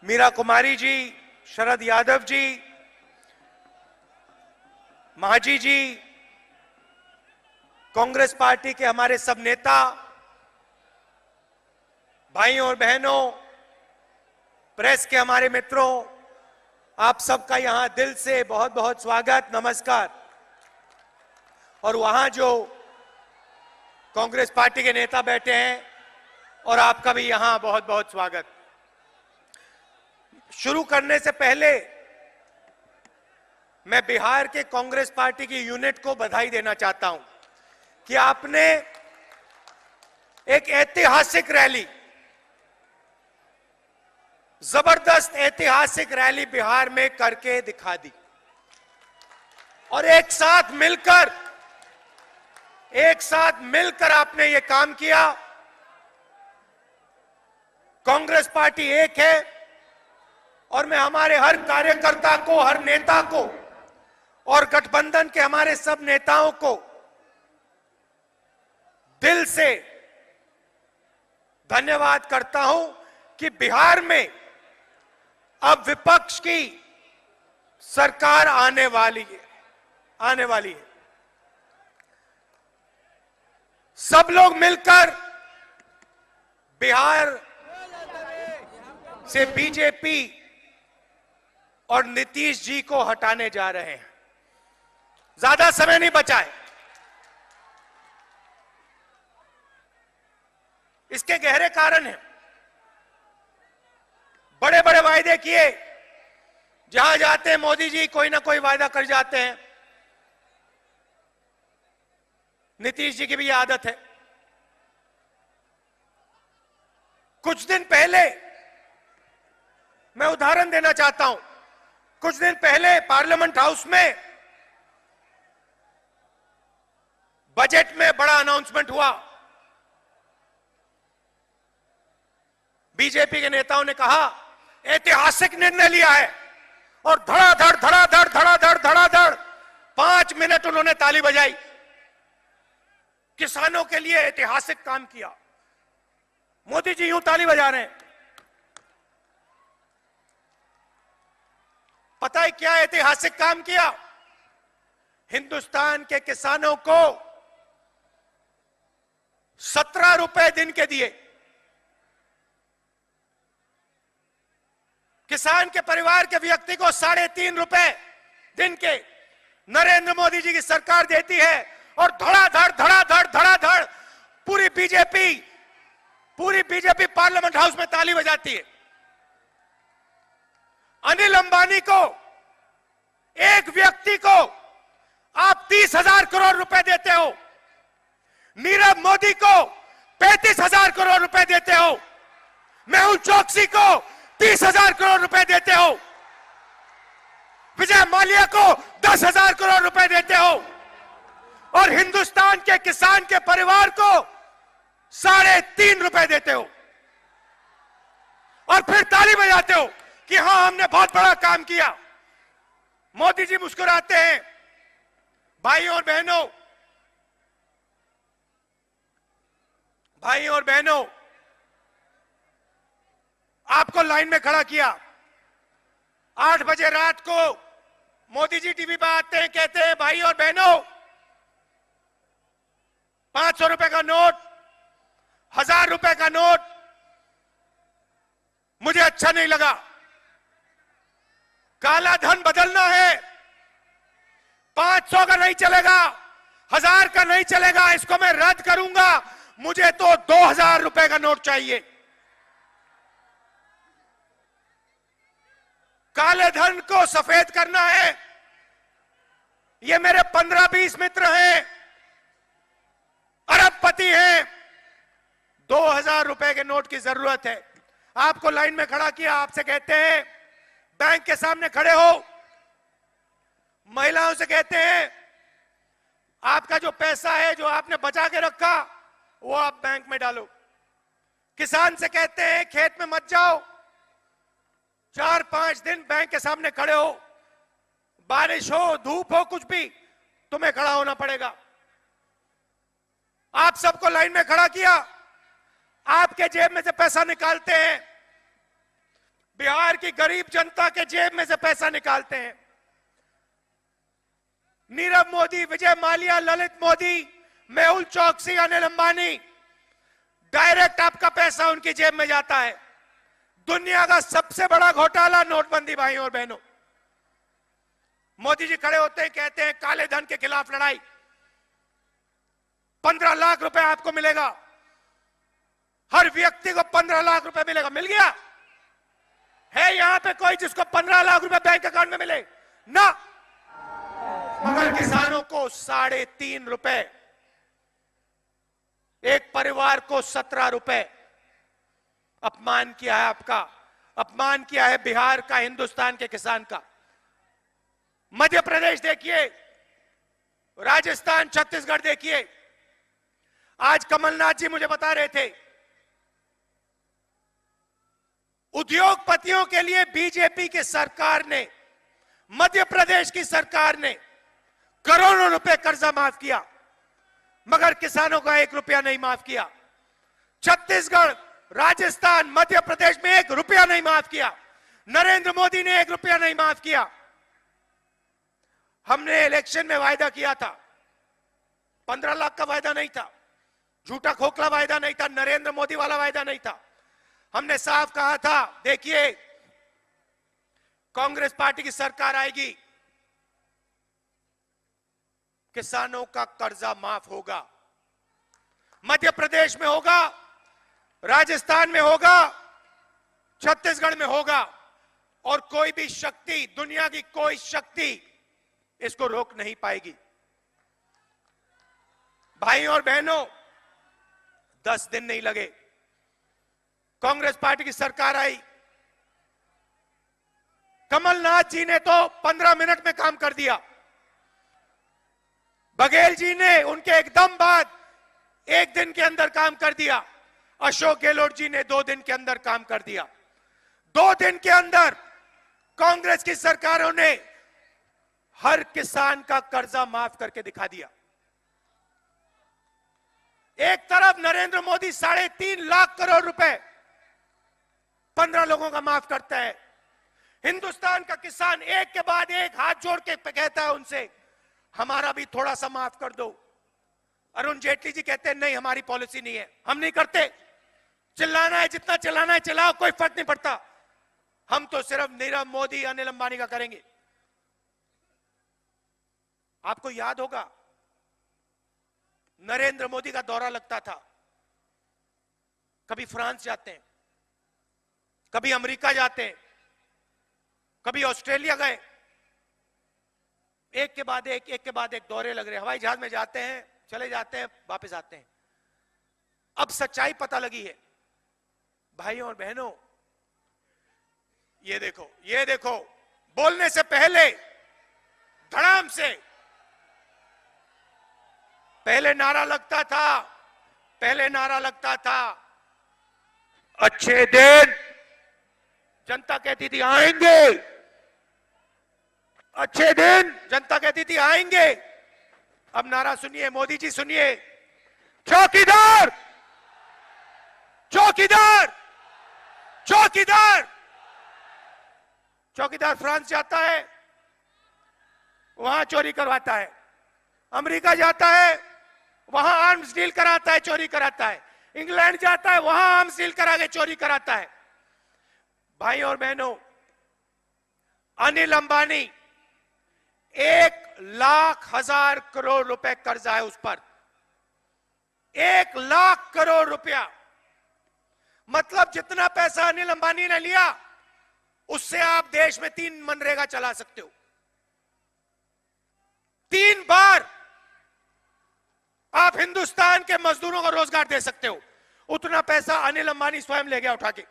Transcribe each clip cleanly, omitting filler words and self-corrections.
मीरा कुमारी जी, शरद यादव जी, महाजी जी, Congress party के हमारे सब नेता, भाइयों और बहनों, प्रेस के हमारे मित्रों, आप सबका यहां दिल से बहुत बहुत स्वागत, नमस्कार। और वहां जो कांग्रेस पार्टी के नेता बैठे हैं और आपका भी यहां बहुत बहुत स्वागत। शुरू करने से पहले मैं बिहार के कांग्रेस पार्टी की यूनिट को बधाई देना चाहता हूं कि आपने एक ऐतिहासिक रैली, जबरदस्त ऐतिहासिक रैली बिहार में करके दिखा दी और एक साथ मिलकर आपने ये काम किया। कांग्रेस पार्टी एक है और मैं हमारे हर कार्यकर्ता को, हर नेता को और गठबंधन के हमारे सब नेताओं को दिल से धन्यवाद करता हूं कि बिहार में अब विपक्ष की सरकार आने वाली है। सब लोग मिलकर बिहार से बीजेपी और नीतीश जी को हटाने जा रहे हैं। ज्यादा समय नहीं बचा है। इसके गहरे कारण हैं। बड़े बड़े वायदे किए, जहां जाते हैं मोदी जी कोई ना कोई वायदा कर जाते हैं। नीतीश जी की भी आदत है। कुछ दिन पहले मैं उदाहरण देना चाहता हूं। कुछ दिन पहले पार्लियामेंट हाउस में बजट में बड़ा अनाउंसमेंट हुआ। बीजेपी के नेताओं ने कहा ऐतिहासिक निर्णय लिया है और धड़ाधड़ 5 मिनट उन्होंने ताली बजाई। किसानों के लिए ऐतिहासिक काम किया। मोदी जी यूं ताली बजा रहे हैं। पता है क्या ऐतिहासिक काम किया? हिंदुस्तान के किसानों को 17 रुपए दिन के दिए। किसान के परिवार के व्यक्ति को 3.5 रुपए दिन के नरेंद्र मोदी जी की सरकार देती है और धड़ाधड़ पूरी बीजेपी पार्लियामेंट हाउस में ताली बजाती है। अनिल अंबानी को, एक व्यक्ति को आप 30,000 करोड़ रुपए देते हो। नीरव मोदी को 35,000 करोड़ रुपए देते हो। मेहुल चोकसी को 30,000 करोड़ रुपए देते हो। विजय माल्या को 10,000 करोड़ रुपए देते हो और हिंदुस्तान के किसान के परिवार को 3.5 रुपए देते हो और फिर ताली बजाते हो कि हां हमने बहुत बड़ा काम किया। मोदी जी मुस्कुराते हैं। भाइयों और बहनों, आपको लाइन में खड़ा किया। 8 बजे रात को मोदी जी टीवी पर आते हैं, कहते हैं भाई और बहनों 500 रुपए का नोट, 1000 रुपए का नोट मुझे अच्छा नहीं लगा। काला धन बदलना है। 500 का नहीं चलेगा, 1000 का नहीं चलेगा, इसको मैं रद्द करूंगा। मुझे तो 2000 रुपए का नोट चाहिए। काले धन को सफेद करना है। ये मेरे 15-20 मित्र हैं, अरबपति हैं। 2000 रुपए के नोट की जरूरत है। आपको लाइन में खड़ा किया, आपसे कहते हैं बैंक के सामने खड़े हो। महिलाओं से कहते हैं आपका जो पैसा है, जो आपने बचा के रखा, वो आप बैंक में डालो। किसान से कहते हैं खेत में मत जाओ, 4-5 दिन बैंक के सामने खड़े हो। बारिश हो, धूप हो, कुछ भी, तुम्हें खड़ा होना पड़ेगा। आप सबको लाइन में खड़ा किया। आपके जेब में से पैसा निकालते हैं, बिहार की गरीब जनता के जेब में से पैसा निकालते हैं। नीरव मोदी, विजय माल्या, ललित मोदी, मेहुल चौकसी, अनिल अंबानी, डायरेक्ट आपका पैसा उनकी जेब में जाता है। दुनिया का सबसे बड़ा घोटाला नोटबंदी। भाइयों और बहनों, मोदी जी खड़े होते हैं, कहते हैं काले धन के खिलाफ लड़ाई, 15 लाख रुपए आपको मिलेगा, हर व्यक्ति को 15 लाख रुपए मिलेगा। मिल गया है यहां पे कोई जिसको 15 लाख रुपए बैंक अकाउंट में मिले? ना। मगर किसानों को 3.5 रुपए, एक परिवार को 17 रुपए। अपमान किया है आपका, अपमान किया है बिहार का, हिंदुस्तान के किसान का। मध्य प्रदेश देखिए, राजस्थान, छत्तीसगढ़ देखिए। आज कमलनाथ जी मुझे बता रहे थे, उद्योगपतियों के लिए बीजेपी की सरकार ने, मध्य प्रदेश की सरकार ने करोड़ों रुपए कर्जा माफ किया, मगर किसानों का 1 रुपया नहीं माफ किया। छत्तीसगढ़, राजस्थान, मध्य प्रदेश में 1 रुपया नहीं माफ किया। नरेंद्र मोदी ने 1 रुपया नहीं माफ किया। हमने इलेक्शन में वायदा किया था, 15 लाख का वायदा नहीं था, झूठा खोखला वायदा नहीं था, नरेंद्र मोदी वाला वायदा नहीं था। हमने साफ कहा था, देखिए कांग्रेस पार्टी की सरकार आएगी, किसानों का कर्जा माफ होगा। मध्य प्रदेश में होगा, राजस्थान में होगा, छत्तीसगढ़ में होगा, और कोई भी शक्ति, दुनिया की कोई शक्ति इसको रोक नहीं पाएगी। भाइयों और बहनों, 10 दिन नहीं लगे, कांग्रेस पार्टी की सरकार आई। कमलनाथ जी ने तो 15 मिनट में काम कर दिया। बघेल जी ने उनके एकदम बाद 1 दिन के अंदर काम कर दिया। अशोक गहलोत जी ने 2 दिन के अंदर काम कर दिया। 2 दिन के अंदर कांग्रेस की सरकारों ने हर किसान का कर्जा माफ करके दिखा दिया। एक तरफ नरेंद्र मोदी 3.5 लाख करोड़ रुपए 15 लोगों का माफ करता है। हिंदुस्तान का किसान एक के बाद एक हाथ जोड़ के कहता है उनसे, हमारा भी थोड़ा सा माफ कर दो। अरुण जेटली जी कहते हैं नहीं, हमारी पॉलिसी नहीं है, हम नहीं करते। चिल्लाना है जितना चिल्लाना है चिल्लाओ, कोई फर्क नहीं पड़ता, हम तो सिर्फ नीरव मोदी, अनिल अंबानी का करेंगे। आपको याद होगा, नरेंद्र मोदी का दौरा लगता था, कभी फ्रांस जाते हैं, कभी अमेरिका जाते हैं, कभी ऑस्ट्रेलिया गए, एक के बाद एक दौरे लग रहे। हवाई जहाज में जाते हैं, चले जाते हैं, वापस आते हैं। अब सच्चाई पता लगी है। भाइयों और बहनों, ये देखो, बोलने से पहले धड़ाम से पहले नारा लगता था, अच्छे दिन। जनता कहती थी आएंगे, अच्छे दिन, जनता कहती थी आएंगे। अब नारा सुनिए, मोदी जी सुनिए, चौकीदार, चौकीदार, चौकीदार। चौकीदार फ्रांस जाता है, वहां चोरी करवाता है। अमेरिका जाता है, वहां आर्म्स डील कराता है, चोरी कराता है। इंग्लैंड जाता है, वहां आर्म्स डील करा के चोरी कराता है। भाई और बहनों, अनिल अंबानी 1,00,000 करोड़ रुपए कर्जा है उस पर, 1,00,000 करोड़ रुपया। मतलब जितना पैसा अनिल अंबानी ने लिया, उससे आप देश में 3 मनरेगा चला सकते हो। 3 बार आप हिंदुस्तान के मजदूरों को रोजगार दे सकते हो। उतना पैसा अनिल अंबानी स्वयं ले गया उठा के।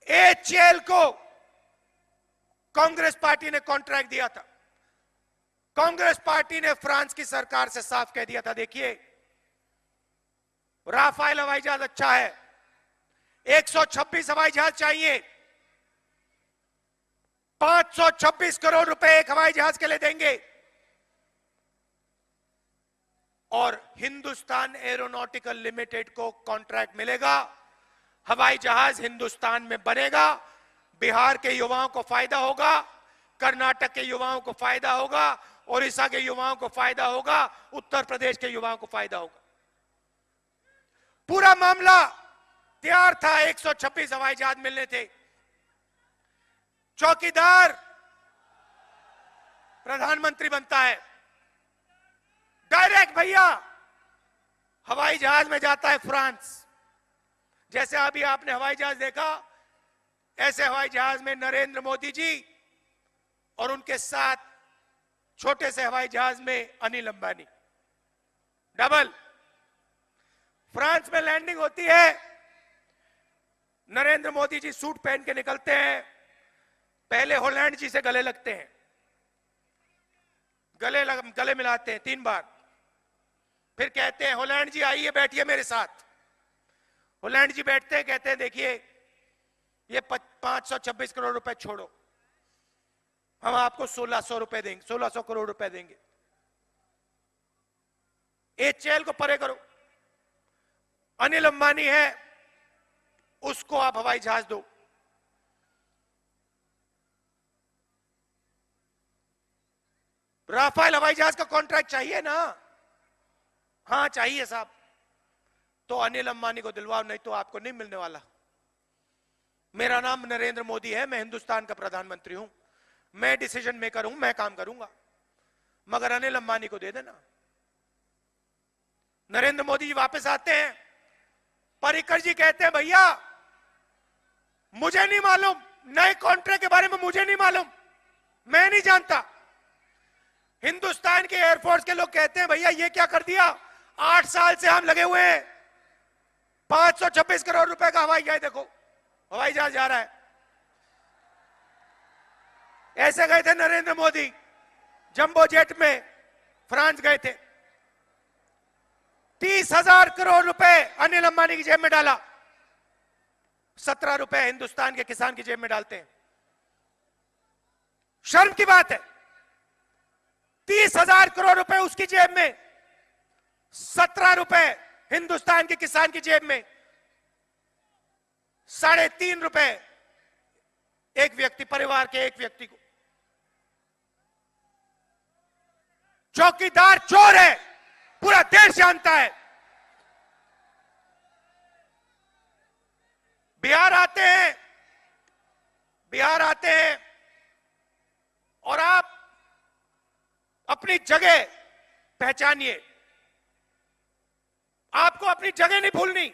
एचएएल को कांग्रेस पार्टी ने कॉन्ट्रैक्ट दिया था। कांग्रेस पार्टी ने फ्रांस की सरकार से साफ कह दिया था, देखिए राफेल हवाई जहाज अच्छा है, 126 हवाई जहाज चाहिए, 526 करोड़ रुपए एक हवाई जहाज के लिए देंगे, और हिंदुस्तान एरोनॉटिकल लिमिटेड को कॉन्ट्रैक्ट मिलेगा हवाई जहाज हिंदुस्तान में बनेगा, बिहार के युवाओं को फायदा होगा, कर्नाटक के युवाओं को फायदा होगा, ओडिशा के युवाओं को फायदा होगा, उत्तर प्रदेश के युवाओं को फायदा होगा। पूरा मामला तैयार था, 126 हवाई जहाज मिलने थे। चौकीदार प्रधानमंत्री बनता है, डायरेक्ट भैया हवाई जहाज में जाता है फ्रांस। जैसे अभी आपने हवाई जहाज देखा, ऐसे हवाई जहाज में नरेंद्र मोदी जी और उनके साथ छोटे से हवाई जहाज में अनिल अंबानी, डबल। फ्रांस में लैंडिंग होती है, नरेंद्र मोदी जी सूट पहन के निकलते हैं, पहले होलैंड जी से गले लगते हैं, गले मिलाते हैं 3 बार, फिर कहते हैं होलैंड जी आइए बैठिए मेरे साथ। होलैंड जी बैठते हैं, कहते हैं देखिए ये 526 करोड़ रुपए छोड़ो, हम आपको 1600 रुपए देंगे, 1600 करोड़ रुपए देंगे। एचएएल को परे करो, अनिल अंबानी है उसको आप हवाई जहाज दो। राफेल हवाई जहाज का कॉन्ट्रैक्ट चाहिए ना? हाँ चाहिए साहब, तो अनिल अंबानी को दिलवाओ, नहीं तो आपको नहीं मिलने वाला। मेरा नाम नरेंद्र मोदी है, मैं हिंदुस्तान का प्रधानमंत्री हूं, मैं डिसीजन मेकर हूं, मैं काम करूंगा, मगर अनिल अंबानी को दे देना। नरेंद्र मोदी जी वापस आते हैं, पर्रिकर जी कहते हैं भैया मुझे नहीं मालूम, नए कॉन्ट्रैक्ट के बारे में मुझे नहीं मालूम, मैं नहीं जानता। हिंदुस्तान के एयरफोर्स के लोग कहते हैं भैया ये क्या कर दिया, 8 साल से हम लगे हुए हैं, 526 करोड़ रुपए का हवाई जहाज, देखो हवाई जहाज जा रहा है। ऐसे गए थे नरेंद्र मोदी, जंबो जेट में फ्रांस गए थे, 30,000 करोड़ रुपए अनिल अंबानी की जेब में डाला, 17 रुपए हिंदुस्तान के किसान की जेब में डालते हैं। शर्म की बात है, 30,000 करोड़ रुपए उसकी जेब में, 17 रुपए हिंदुस्तान के किसान की जेब में, 3.5 रुपए एक व्यक्ति, परिवार के एक व्यक्ति को। चौकीदार चोर है, पूरा देश जानता है। बिहार आते हैं, बिहार आते हैं और आप अपनी जगह पहचानिए, आपको अपनी जगह नहीं भूलनी।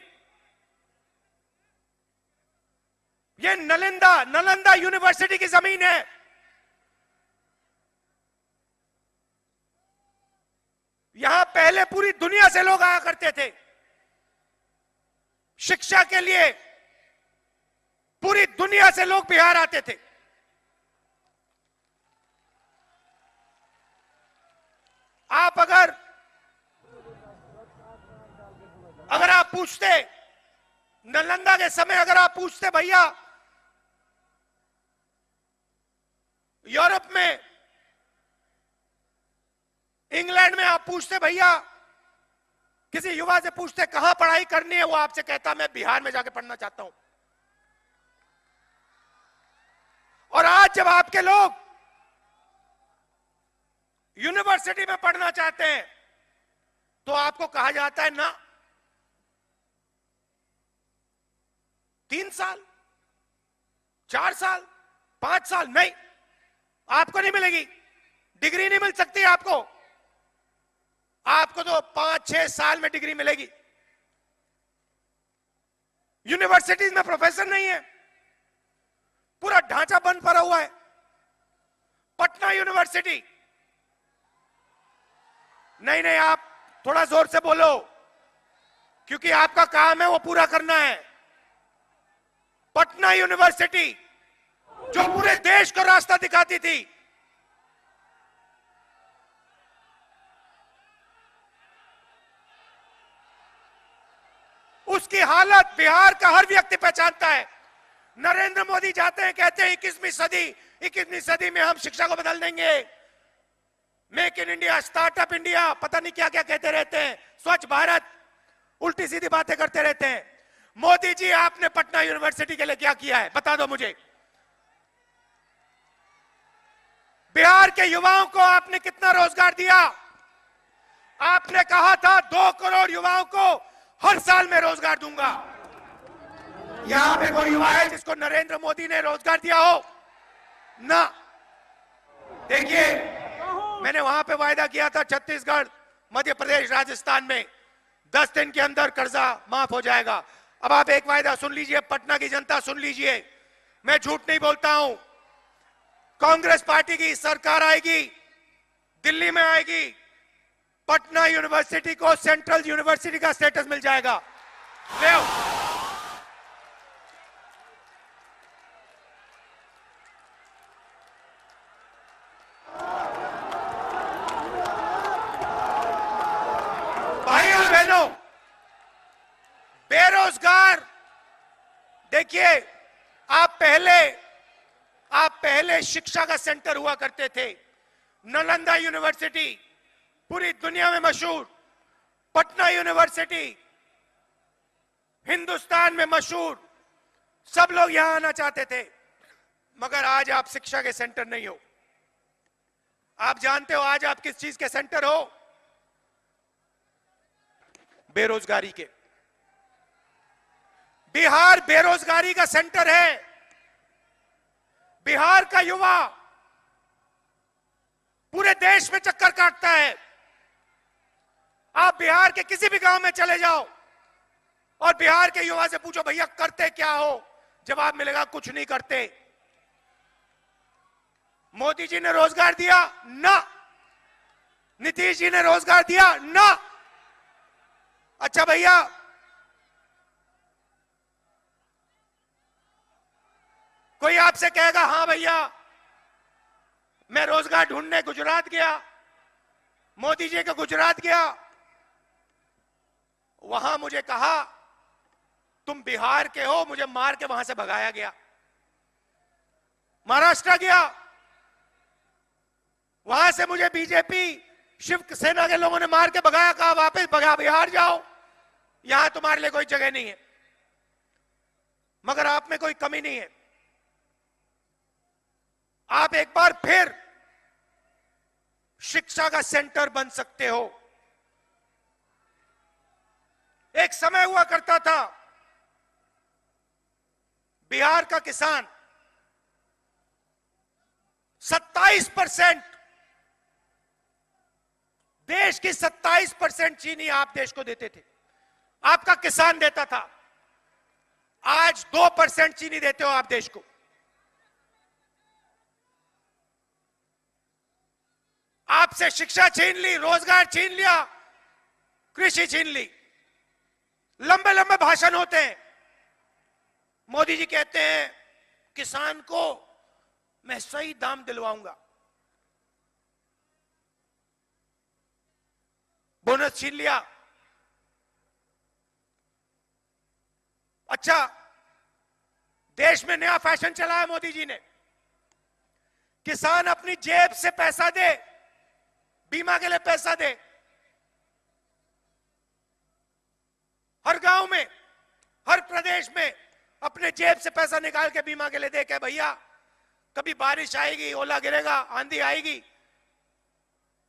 ये नालंदा यूनिवर्सिटी की जमीन है, यहां पहले पूरी दुनिया से लोग आया करते थे शिक्षा के लिए, पूरी दुनिया से लोग बिहार आते थे। आप अगर आप पूछते नालंदा के समय, अगर आप पूछते भैया यूरोप में, इंग्लैंड में, आप पूछते भैया किसी युवा से पूछते कहां पढ़ाई करनी है, वो आपसे कहता मैं बिहार में जाके पढ़ना चाहता हूं। और आज जब आपके लोग यूनिवर्सिटी में पढ़ना चाहते हैं तो आपको कहा जाता है ना, 3 साल, 4 साल, 5 साल नहीं, आपको नहीं मिलेगी, डिग्री नहीं मिल सकती आपको तो 5-6 साल में डिग्री मिलेगी। यूनिवर्सिटीज में प्रोफेसर नहीं है, पूरा ढांचा बंद पड़ा हुआ है। पटना यूनिवर्सिटी, नहीं, आप थोड़ा जोर से बोलो क्योंकि आपका काम है वो पूरा करना है। पटना यूनिवर्सिटी जो पूरे देश को रास्ता दिखाती थी, उसकी हालत बिहार का हर व्यक्ति पहचानता है। नरेंद्र मोदी जाते हैं, कहते हैं 21वीं सदी में हम शिक्षा को बदल देंगे, make in India, startup India, पता नहीं क्या क्या कहते रहते हैं, स्वच्छ भारत, उल्टी सीधी बातें करते रहते हैं। मोदी जी, आपने पटना यूनिवर्सिटी के लिए क्या किया है, बता दो मुझे। बिहार के युवाओं को आपने कितना रोजगार दिया? आपने कहा था 2 करोड़ युवाओं को हर साल में रोजगार दूंगा। यहां पे कोई युवा है जिसको नरेंद्र मोदी ने रोजगार दिया हो? ना। देखिए, मैंने वहां पे वायदा किया था छत्तीसगढ़, मध्य प्रदेश, राजस्थान में 10 दिन के अंदर कर्जा माफ हो जाएगा। अब आप एक वायदा सुन लीजिए, पटना की जनता सुन लीजिए, मैं झूठ नहीं बोलता हूं। कांग्रेस पार्टी की सरकार आएगी, दिल्ली में आएगी, पटना यूनिवर्सिटी को सेंट्रल यूनिवर्सिटी का स्टेटस मिल जाएगा। ले आओ। भाइयों बहनों, बेरोजगार, देखिए, आप पहले शिक्षा का सेंटर हुआ करते थे। नालंदा यूनिवर्सिटी पूरी दुनिया में मशहूर, पटना यूनिवर्सिटी हिंदुस्तान में मशहूर, सब लोग यहां आना चाहते थे। मगर आज आप शिक्षा के सेंटर नहीं हो। आप जानते हो आज आप किस चीज के सेंटर हो? बेरोजगारी के। बिहार बेरोजगारी का सेंटर है। बिहार का युवा पूरे देश में चक्कर काटता है। आप बिहार के किसी भी गांव में चले जाओ और बिहार के युवा से पूछो, भैया करते क्या हो? जवाब मिलेगा, कुछ नहीं करते। मोदी जी ने रोजगार दिया? ना। नीतीश जी ने रोजगार दिया? ना। अच्छा भैया, कोई आपसे कहेगा, हां भैया मैं रोजगार ढूंढने गुजरात गया, मोदी जी के गुजरात गया, वहां मुझे कहा तुम बिहार के हो, मुझे मार के वहां से भगाया गया। महाराष्ट्र गया, वहां से मुझे बीजेपी शिवसेना के लोगों ने मार के भगाया, कहा वापस बिहार जाओ, यहां तुम्हारे लिए कोई जगह नहीं है। मगर आप में कोई कमी नहीं है। आप एक बार फिर शिक्षा का सेंटर बन सकते हो। एक समय हुआ करता था, बिहार का किसान 27%, देश की 27% चीनी आप देश को देते थे, आपका किसान देता था। आज 2% चीनी देते हो आप देश को। आपसे शिक्षा छीन ली, रोजगार छीन लिया, कृषि छीन ली। लंबे लंबे भाषण होते हैं। मोदी जी कहते हैं किसान को मैं सही दाम दिलवाऊंगा, बोनस छीन लिया। अच्छा, देश में नया फैशन चला है मोदी जी ने, किसान अपनी जेब से पैसा दे, बीमा के लिए पैसा दे। हर गांव में, हर प्रदेश में अपने जेब से पैसा निकाल के बीमा के लिए दे के, भैया कभी बारिश आएगी, ओला गिरेगा, आंधी आएगी,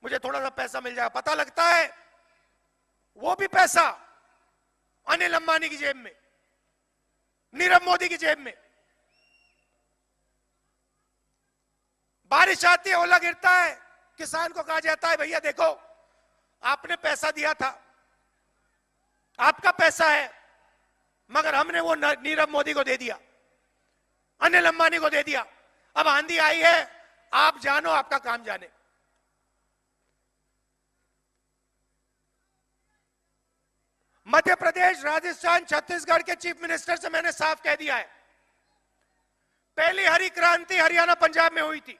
मुझे थोड़ा सा पैसा मिल जाएगा। पता लगता है वो भी पैसा अनिल अंबानी की जेब में, नीरव मोदी की जेब में। बारिश आती है, ओला गिरता है, किसान को कहा जाता है भैया देखो आपने पैसा दिया था, आपका पैसा है, मगर हमने वो नीरव मोदी को दे दिया, अनिल अंबानी को दे दिया। अब आंधी आई है, आप जानो, आपका काम जाने। मध्य प्रदेश, राजस्थान, छत्तीसगढ़ के चीफ मिनिस्टर से मैंने साफ कह दिया है, पहली हरी क्रांति हरियाणा पंजाब में हुई थी।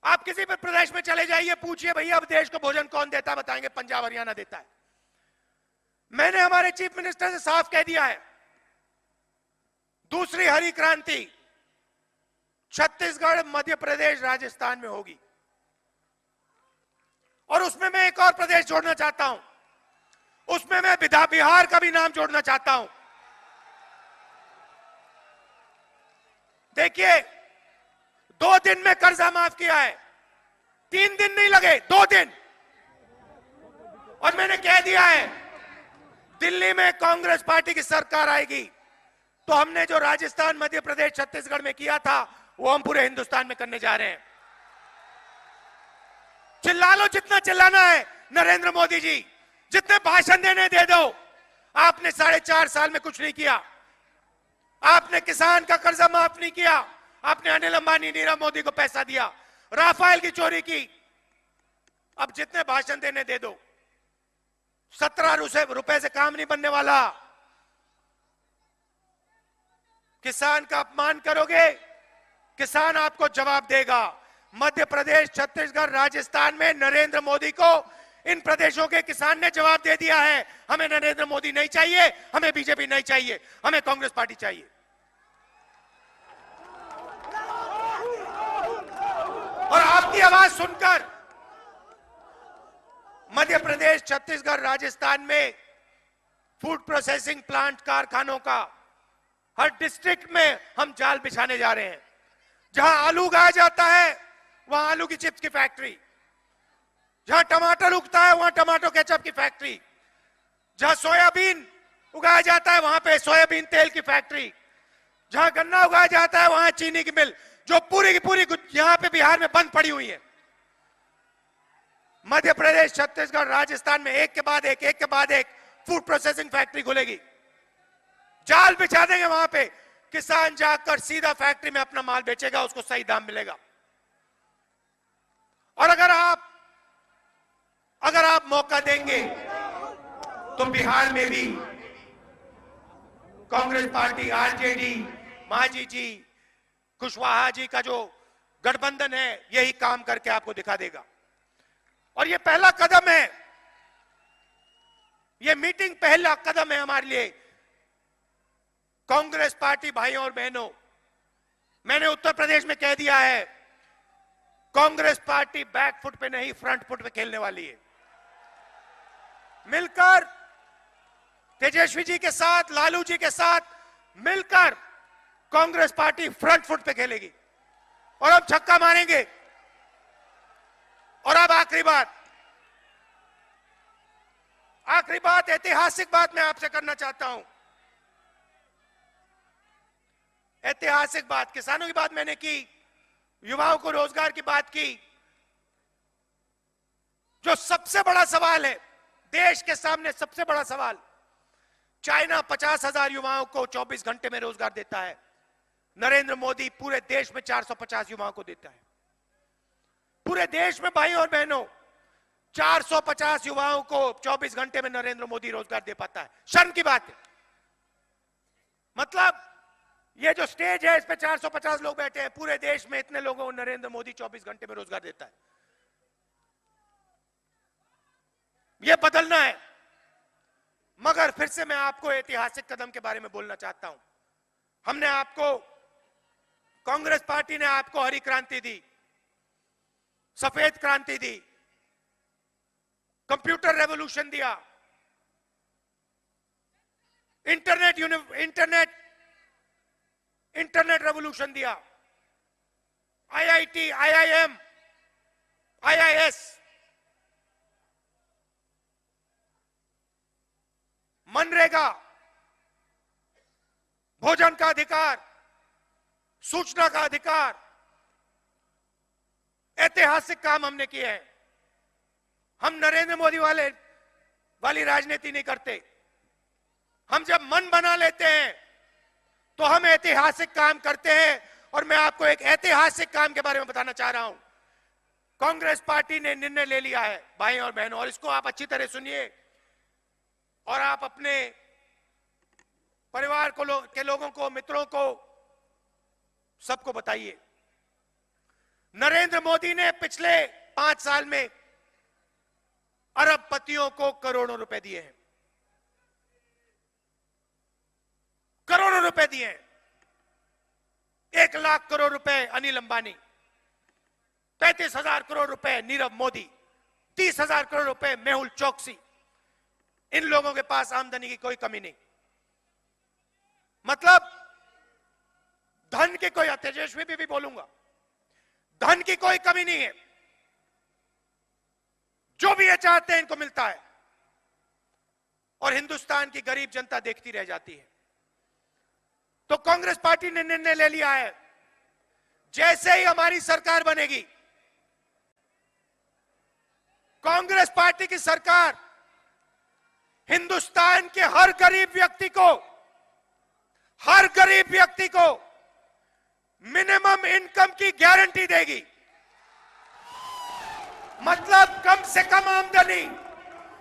आप किसी भी प्रदेश में चले जाइए, पूछिए भैया अब देश को भोजन कौन देता है, बताएंगे पंजाब हरियाणा देता है। मैंने हमारे चीफ मिनिस्टर से साफ कह दिया है, दूसरी हरी क्रांति छत्तीसगढ़, मध्य प्रदेश, राजस्थान में होगी। और उसमें मैं एक और प्रदेश जोड़ना चाहता हूं, उसमें मैं बिहार का भी नाम जोड़ना चाहता हूं। देखिए, 2 दिन में कर्जा माफ किया है, 3 दिन नहीं लगे, 2 दिन। और मैंने कह दिया है, दिल्ली में कांग्रेस पार्टी की सरकार आएगी तो हमने जो राजस्थान, मध्य प्रदेश, छत्तीसगढ़ में किया था वो हम पूरे हिंदुस्तान में करने जा रहे हैं। चिल्ला लो जितना चिल्लाना है, नरेंद्र मोदी जी जितने भाषण देने दे दो। आपने 4.5 साल में कुछ नहीं किया। आपने किसान का कर्जा माफ नहीं किया। आपने अनिल अंबानी, नीरव मोदी को पैसा दिया, राफेल की चोरी की। अब जितने भाषण देने दे दो, 17 रुपए से काम नहीं बनने वाला। किसान का अपमान करोगे, किसान आपको जवाब देगा। मध्य प्रदेश, छत्तीसगढ़, राजस्थान में नरेंद्र मोदी को इन प्रदेशों के किसान ने जवाब दे दिया है। हमें नरेंद्र मोदी नहीं चाहिए, हमें बीजेपी नहीं चाहिए, हमें कांग्रेस पार्टी चाहिए। और आपकी आवाज सुनकर मध्य प्रदेश, छत्तीसगढ़, राजस्थान में फूड प्रोसेसिंग प्लांट, कारखानों का हर डिस्ट्रिक्ट में हम जाल बिछाने जा रहे हैं। जहां आलू उगाया जाता है वहां आलू की चिप्स की फैक्ट्री, जहां टमाटर उगता है वहां टमाटो केचप की फैक्ट्री, जहां सोयाबीन उगाया जाता है वहां पे सोयाबीन तेल की फैक्ट्री, जहां गन्ना उगाया जाता है वहां चीनी की मिल, जो पूरी की पूरी यहां पे बिहार में बंद पड़ी हुई है। मध्य प्रदेश, छत्तीसगढ़, राजस्थान में एक के बाद एक फूड प्रोसेसिंग फैक्ट्री खुलेगी। जाल बिछा देंगे वहां पे, किसान जाकर सीधा फैक्ट्री में अपना माल बेचेगा, उसको सही दाम मिलेगा। और अगर आप मौका देंगे तो बिहार में भी कांग्रेस पार्टी, आरजेडी, मांझी जी, कुशवाहा जी का जो गठबंधन है यही काम करके आपको दिखा देगा। और ये पहला कदम है, ये मीटिंग पहला कदम है हमारे लिए। कांग्रेस पार्टी भाइयों और बहनों, मैंने उत्तर प्रदेश में कह दिया है, कांग्रेस पार्टी बैक फुट पे नहीं फ्रंट फुट पे खेलने वाली है। मिलकर तेजस्वी जी के साथ, लालू जी के साथ मिलकर कांग्रेस पार्टी फ्रंट फुट पे खेलेगी और हम छक्का मारेंगे। और अब आखिरी बात, ऐतिहासिक बात मैं आपसे करना चाहता हूं। ऐतिहासिक बात, किसानों की बात मैंने की, युवाओं को रोजगार की बात की। जो सबसे बड़ा सवाल है देश के सामने, सबसे बड़ा सवाल, चाइना 50,000 युवाओं को 24 घंटे में रोजगार देता है, नरेंद्र मोदी पूरे देश में 450 युवाओं को देता है। पूरे देश में भाई और बहनों 450 युवाओं को 24 घंटे में नरेंद्र मोदी रोजगार दे पाता है। शर्म की बात है। मतलब ये जो स्टेज है इस पे 450 लोग बैठे हैं, पूरे देश में इतने लोगों को नरेंद्र मोदी 24 घंटे में रोजगार देता है। ये बदलना है। मगर फिर से मैं आपको ऐतिहासिक कदम के बारे में बोलना चाहता हूं। हमने आपको, कांग्रेस पार्टी ने आपको हरी क्रांति दी, सफेद क्रांति दी, कंप्यूटर रेवोल्यूशन दिया, इंटरनेट रेवोल्यूशन दिया, आईआईटी, आईआईएम, आईआईएस, मनरेगा, भोजन का अधिकार, सूचना का अधिकार, ऐतिहासिक काम हमने किए हैं। हम नरेंद्र मोदी वाली राजनीति नहीं करते। हम जब मन बना लेते हैं तो हम ऐतिहासिक काम करते हैं। और मैं आपको एक ऐतिहासिक काम के बारे में बताना चाह रहा हूं। कांग्रेस पार्टी ने निर्णय ले लिया है भाई और बहनों, और इसको आप अच्छी तरह सुनिए और आप अपने परिवार के लोगों को, मित्रों को, सबको बताइए। नरेंद्र मोदी ने पिछले 5 साल में अरबपतियों को करोड़ों रुपए दिए हैं, करोड़ों रुपए दिए हैं। 1 लाख करोड़ रुपए अनिल अंबानी, 35,000 करोड़ रुपए नीरव मोदी, 30,000 करोड़ रुपए मेहुल चोकसी, इन लोगों के पास आमदनी की कोई कमी नहीं, मतलब धन की कोई, तेजस्वी भी बोलूंगा, धन की कोई कमी नहीं है। जो भी ये चाहते हैं इनको मिलता है और हिंदुस्तान की गरीब जनता देखती रह जाती है। तो कांग्रेस पार्टी ने निर्णय ले लिया है, जैसे ही हमारी सरकार बनेगी, कांग्रेस पार्टी की सरकार हिंदुस्तान के हर गरीब व्यक्ति को मिनिमम इनकम की गारंटी देगी। मतलब कम से कम आमदनी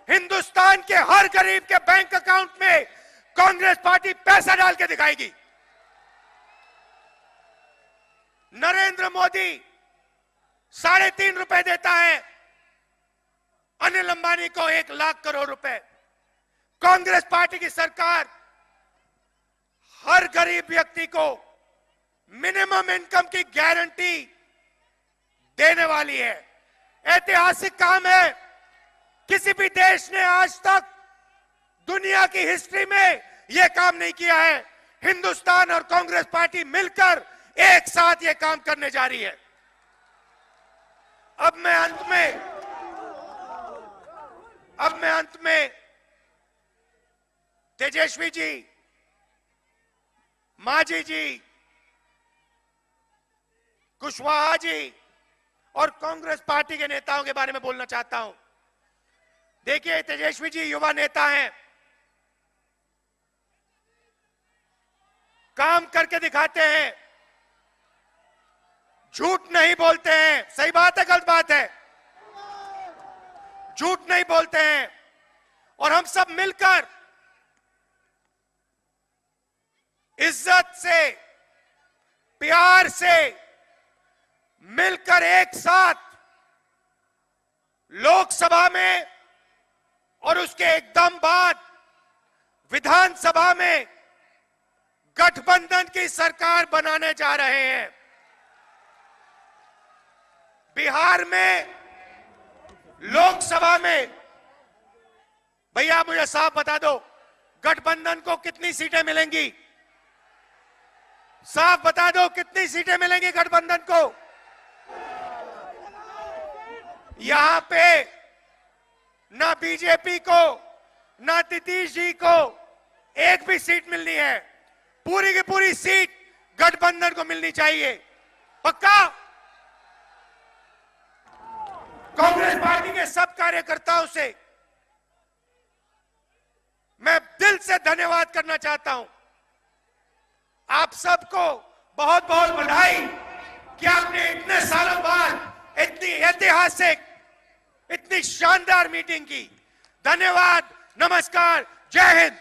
हिंदुस्तान के हर गरीब के बैंक अकाउंट में कांग्रेस पार्टी पैसा डाल के दिखाएगी। नरेंद्र मोदी 3.5 रुपए देता है, अनिल अंबानी को 1 लाख करोड़ रुपए। कांग्रेस पार्टी की सरकार हर गरीब व्यक्ति को मिनिमम इनकम की गारंटी देने वाली है। ऐतिहासिक काम है, किसी भी देश ने आज तक दुनिया की हिस्ट्री में यह काम नहीं किया है। हिंदुस्तान और कांग्रेस पार्टी मिलकर एक साथ यह काम करने जा रही है। अब मैं अंत में तेजस्वी जी, मांझी जी, कुशवाहा जी और कांग्रेस पार्टी के नेताओं के बारे में बोलना चाहता हूं। देखिए, तेजस्वी जी युवा नेता हैं, काम करके दिखाते हैं, झूठ नहीं बोलते हैं। सही बात है, गलत बात है? झूठ नहीं बोलते हैं। और हम सब मिलकर इज्जत से, प्यार से मिलकर एक साथ लोकसभा में और उसके एकदम बाद विधानसभा में गठबंधन की सरकार बनाने जा रहे हैं। बिहार में लोकसभा में, भैया मुझे साफ बता दो, गठबंधन को कितनी सीटें मिलेंगी? साफ बता दो, कितनी सीटें मिलेंगी गठबंधन को? यहां पे ना बीजेपी को, ना नीतीश जी को एक भी सीट मिलनी है। पूरी की पूरी सीट गठबंधन को मिलनी चाहिए। पक्का? कांग्रेस पार्टी के सब कार्यकर्ताओं से मैं दिल से धन्यवाद करना चाहता हूं। आप सबको बहुत बहुत बधाई कि आपने इतने सालों बाद इतनी ऐतिहासिक, इतनी शानदार मीटिंग की। धन्यवाद, नमस्कार, जय हिंद।